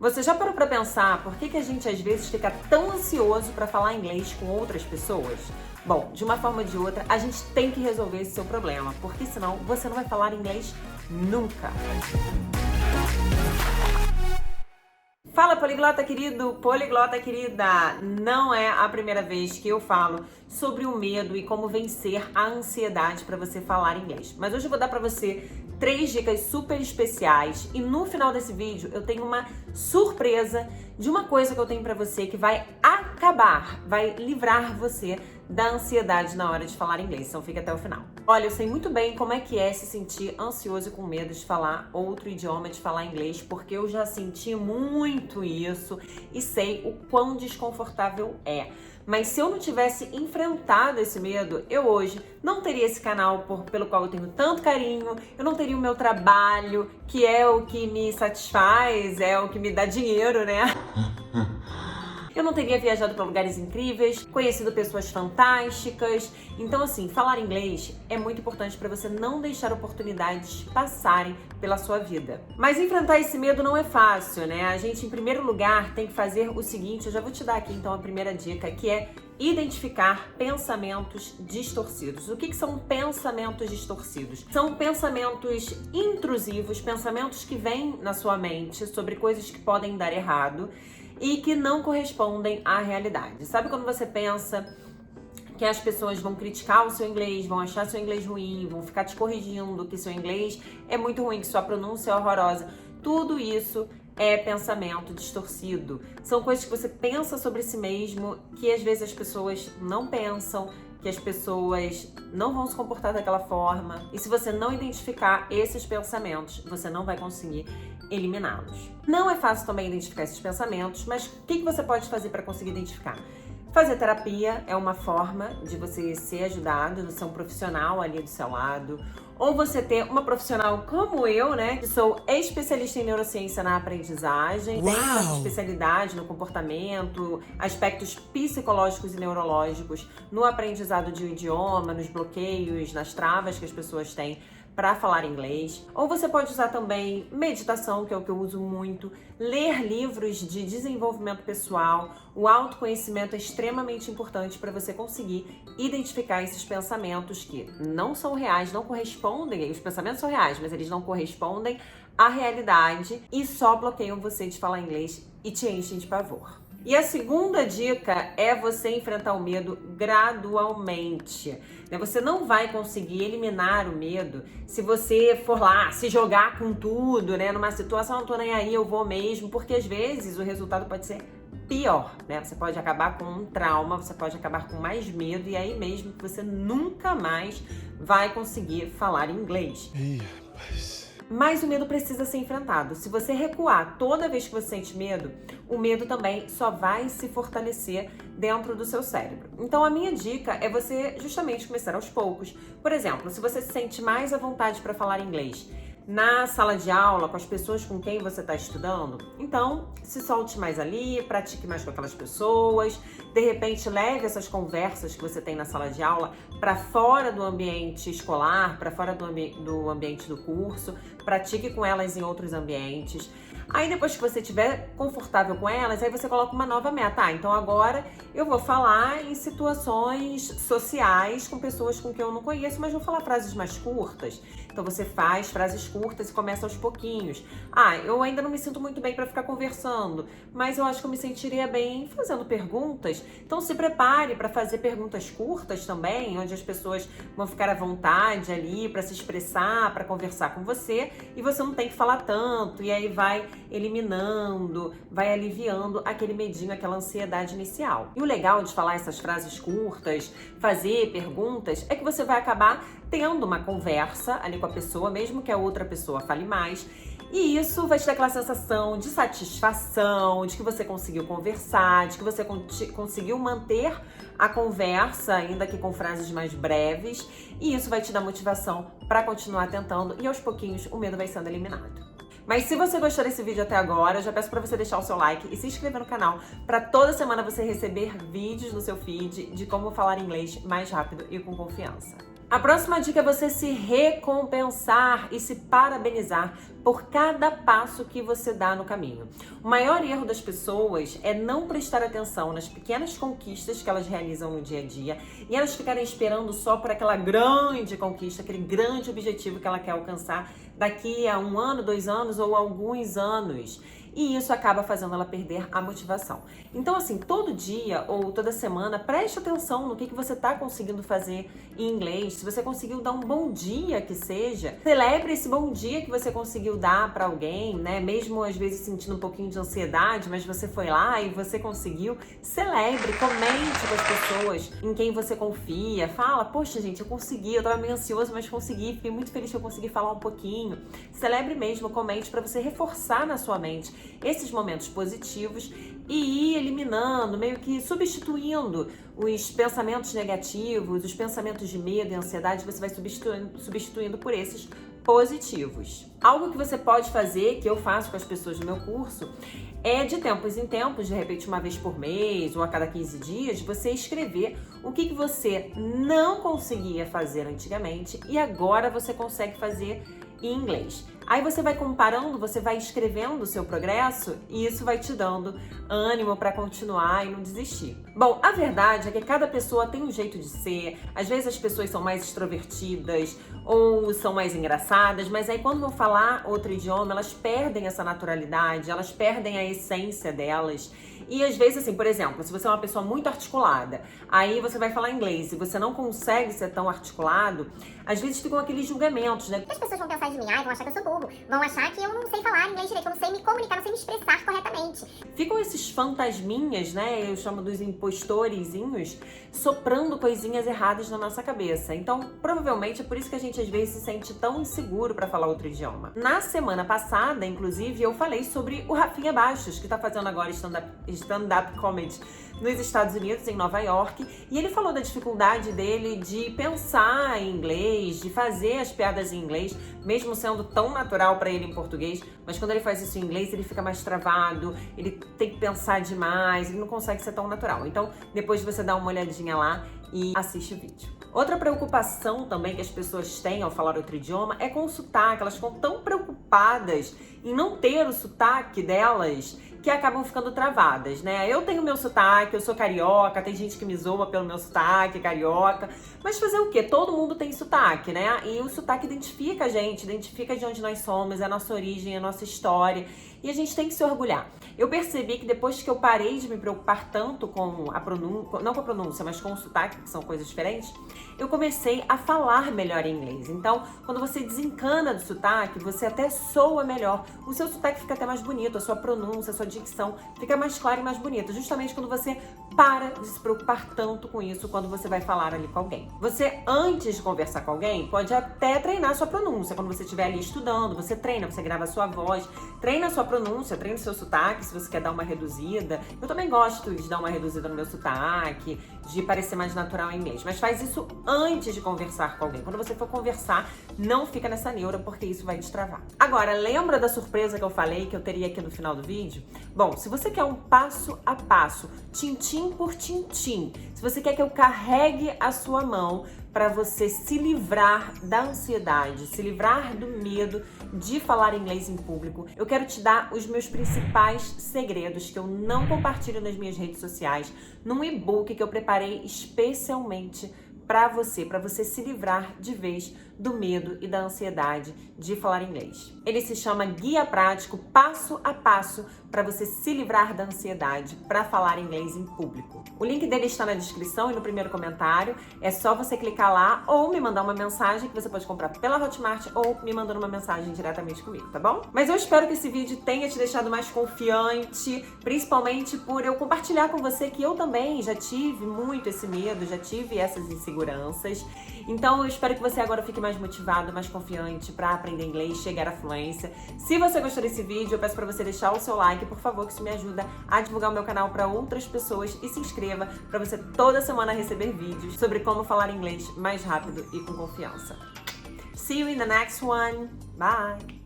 Você já parou para pensar por que a gente às vezes fica tão ansioso para falar inglês com outras pessoas? Bom, de uma forma ou de outra, a gente tem que resolver esse seu problema, porque senão você não vai falar inglês nunca. Fala, poliglota querido, poliglota querida! Não é a primeira vez que eu falo sobre o medo e como vencer a ansiedade para você falar inglês. Mas hoje eu vou dar para você 3 dicas super especiais e no final desse vídeo eu tenho uma surpresa de uma coisa que eu tenho para você que vai vai livrar você da ansiedade na hora de falar inglês. Então fica até o final. Olha, eu sei muito bem como é que é se sentir ansioso e com medo de falar outro idioma, de falar inglês, porque eu já senti muito isso e sei o quão desconfortável é. Mas se eu não tivesse enfrentado esse medo, eu hoje não teria esse canal pelo qual eu tenho tanto carinho, eu não teria o meu trabalho, que é o que me satisfaz, é o que me dá dinheiro, né? Eu não teria viajado para lugares incríveis, conhecido pessoas fantásticas. Então, assim, falar inglês é muito importante para você não deixar oportunidades passarem pela sua vida. Mas enfrentar esse medo não é fácil, né? A gente, em primeiro lugar, tem que fazer o seguinte, eu já vou te dar aqui, então, a primeira dica, que é identificar pensamentos distorcidos. O que são pensamentos distorcidos? São pensamentos intrusivos, pensamentos que vêm na sua mente sobre coisas que podem dar errado e que não correspondem à realidade. Sabe quando você pensa que as pessoas vão criticar o seu inglês, vão achar seu inglês ruim, vão ficar te corrigindo, que seu inglês é muito ruim, que sua pronúncia é horrorosa? Tudo isso é pensamento distorcido. São coisas que você pensa sobre si mesmo, que às vezes as pessoas não pensam, que as pessoas não vão se comportar daquela forma. E se você não identificar esses pensamentos, você não vai conseguir eliminá-los. Não é fácil também identificar esses pensamentos, mas o que você pode fazer para conseguir identificar? Fazer terapia é uma forma de você ser ajudado, de ser um profissional ali do seu lado, ou você ter uma profissional como eu, né, que sou especialista em neurociência na aprendizagem, tenho essa especialidade no comportamento, aspectos psicológicos e neurológicos no aprendizado de um idioma, nos bloqueios, nas travas que as pessoas têm para falar inglês. Ou você pode usar também meditação, que é o que eu uso muito, ler livros de desenvolvimento pessoal. O autoconhecimento é extremamente importante para você conseguir identificar esses pensamentos que não são reais, não correspondem, os pensamentos são reais, mas eles não correspondem à realidade e só bloqueiam você de falar inglês e te enchem de pavor. E a segunda dica é você enfrentar o medo gradualmente. Você não vai conseguir eliminar o medo se você for lá se jogar com tudo, né? Numa situação, não tô nem aí, eu vou mesmo, porque às vezes o resultado pode ser pior, né? Você pode acabar com um trauma, você pode acabar com mais medo e aí mesmo que você nunca mais vai conseguir falar inglês. Ih, rapaz. Mas o medo precisa ser enfrentado. Se você recuar toda vez que você sente medo, o medo também só vai se fortalecer dentro do seu cérebro. Então a minha dica é você justamente começar aos poucos. Por exemplo, se você se sente mais à vontade para falar inglês na sala de aula, com as pessoas com quem você está estudando, então se solte mais ali, pratique mais com aquelas pessoas, de repente leve essas conversas que você tem na sala de aula para fora do ambiente escolar, para fora do ambiente do curso, pratique com elas em outros ambientes. Aí depois que você estiver confortável com elas, aí você coloca uma nova meta. Então agora eu vou falar em situações sociais com pessoas com quem eu não conheço, mas vou falar frases mais curtas. Então você faz frases curtas e começa aos pouquinhos. Eu ainda não me sinto muito bem para ficar conversando, mas eu acho que eu me sentiria bem fazendo perguntas. Então se prepare para fazer perguntas curtas também, onde as pessoas vão ficar à vontade ali para se expressar, para conversar com você, e você não tem que falar tanto, e aí vai eliminando, vai aliviando aquele medinho, aquela ansiedade inicial. E o legal de falar essas frases curtas, fazer perguntas, é que você vai acabar tendo uma conversa ali com a pessoa, mesmo que a outra pessoa fale mais, e isso vai te dar aquela sensação de satisfação, de que você conseguiu conversar, de que você conseguiu manter a conversa, ainda que com frases mais breves, e isso vai te dar motivação para continuar tentando, e aos pouquinhos o medo vai sendo eliminado. Mas se você gostou desse vídeo até agora, eu já peço para você deixar o seu like e se inscrever no canal para toda semana você receber vídeos no seu feed de como falar inglês mais rápido e com confiança. A próxima dica é você se recompensar e se parabenizar por cada passo que você dá no caminho. O maior erro das pessoas é não prestar atenção nas pequenas conquistas que elas realizam no dia a dia e elas ficarem esperando só por aquela grande conquista, aquele grande objetivo que ela quer alcançar daqui a 1 ano, 2 anos ou alguns anos. E isso acaba fazendo ela perder a motivação. Então, assim, todo dia ou toda semana, preste atenção no que você está conseguindo fazer em inglês. Se você conseguiu dar um bom dia que seja, celebre esse bom dia que você conseguiu dar para alguém, né? Mesmo às vezes sentindo um pouquinho de ansiedade, mas você foi lá e você conseguiu. Celebre, comente com as pessoas em quem você confia. Fala, poxa, gente, eu consegui, eu tava meio ansioso, mas consegui. Fiquei muito feliz que eu consegui falar um pouquinho. Celebre mesmo, comente para você reforçar na sua mente esses momentos positivos e ir eliminando, meio que substituindo os pensamentos negativos, os pensamentos de medo e ansiedade, você vai substituindo por esses positivos. Algo que você pode fazer, que eu faço com as pessoas no meu curso, é de tempos em tempos, de repente uma vez por mês ou a cada 15 dias, você escrever o que você não conseguia fazer antigamente e agora você consegue fazer em inglês. Aí você vai comparando, você vai escrevendo o seu progresso e isso vai te dando ânimo para continuar e não desistir. Bom, a verdade é que cada pessoa tem um jeito de ser. Às vezes as pessoas são mais extrovertidas ou são mais engraçadas, mas aí quando vão falar outro idioma, elas perdem essa naturalidade, elas perdem a essência delas. E às vezes, assim, por exemplo, se você é uma pessoa muito articulada, aí você vai falar inglês e você não consegue ser tão articulado, às vezes ficam aqueles julgamentos, né? As pessoas vão pensar de mim, vão achar que eu sou burro, vão achar que eu não sei falar inglês direito, que eu não sei me comunicar, não sei me expressar corretamente. Ficam esses fantasminhas, né? Eu chamo dos impostorezinhos, soprando coisinhas erradas na nossa cabeça. Então, provavelmente é por isso que a gente às vezes se sente tão inseguro para falar outro idioma. Na semana passada, inclusive, eu falei sobre o Rafinha Bastos, que tá fazendo agora stand-up comedy nos Estados Unidos, em Nova York, e ele falou da dificuldade dele de pensar em inglês, de fazer as piadas em inglês, mesmo sendo tão natural para ele em português, mas quando ele faz isso em inglês, ele fica mais travado, ele tem que pensar demais, ele não consegue ser tão natural. Então, depois você dá uma olhadinha lá e assiste o vídeo. Outra preocupação também que as pessoas têm ao falar outro idioma é com o sotaque. Elas ficam tão preocupadas em não ter o sotaque delas que acabam ficando travadas, né? Eu tenho meu sotaque, eu sou carioca, tem gente que me zoa pelo meu sotaque carioca, mas fazer o quê? Todo mundo tem sotaque, né? E o sotaque identifica a gente, identifica de onde nós somos, é a nossa origem, é a nossa história, e a gente tem que se orgulhar. Eu percebi que depois que eu parei de me preocupar tanto com a pronúncia, não com a pronúncia, mas com o sotaque, que são coisas diferentes, eu comecei a falar melhor em inglês. Então, quando você desencana do sotaque, você até soa melhor. O seu sotaque fica até mais bonito, a sua pronúncia, a sua dicção fica mais clara e mais bonita, justamente quando você para de se preocupar tanto com isso quando você vai falar ali com alguém. Você, antes de conversar com alguém, pode até treinar a sua pronúncia. Quando você estiver ali estudando, você treina, você grava a sua voz, treina a sua pronúncia, treina o seu sotaque, se você quer dar uma reduzida. Eu também gosto de dar uma reduzida no meu sotaque, de parecer mais natural em inglês, mas faz isso antes de conversar com alguém. Quando você for conversar, não fica nessa neura, porque isso vai te travar. Agora, lembra da surpresa que eu falei que eu teria aqui no final do vídeo? Bom, se você quer um passo a passo, tintim por tintim, se você quer que eu carregue a sua mão para você se livrar da ansiedade, se livrar do medo de falar inglês em público, eu quero te dar os meus principais segredos que eu não compartilho nas minhas redes sociais, num e-book que eu preparei especialmente para você se livrar de vez do medo e da ansiedade de falar inglês. Ele se chama Guia Prático Passo a Passo para você se livrar da ansiedade para falar inglês em público. O link dele está na descrição e no primeiro comentário. É só você clicar lá ou me mandar uma mensagem que você pode comprar pela Hotmart ou me mandando uma mensagem diretamente comigo, tá bom? Mas eu espero que esse vídeo tenha te deixado mais confiante, principalmente por eu compartilhar com você que eu também já tive muito esse medo, já tive essas inseguranças. Então eu espero que você agora fique mais motivado, mais confiante para aprender inglês, chegar à fluência. Se você gostou desse vídeo, eu peço para você deixar o seu like, por favor, que isso me ajuda a divulgar o meu canal para outras pessoas, e se inscreva para você toda semana receber vídeos sobre como falar inglês mais rápido e com confiança. See you in the next one. Bye!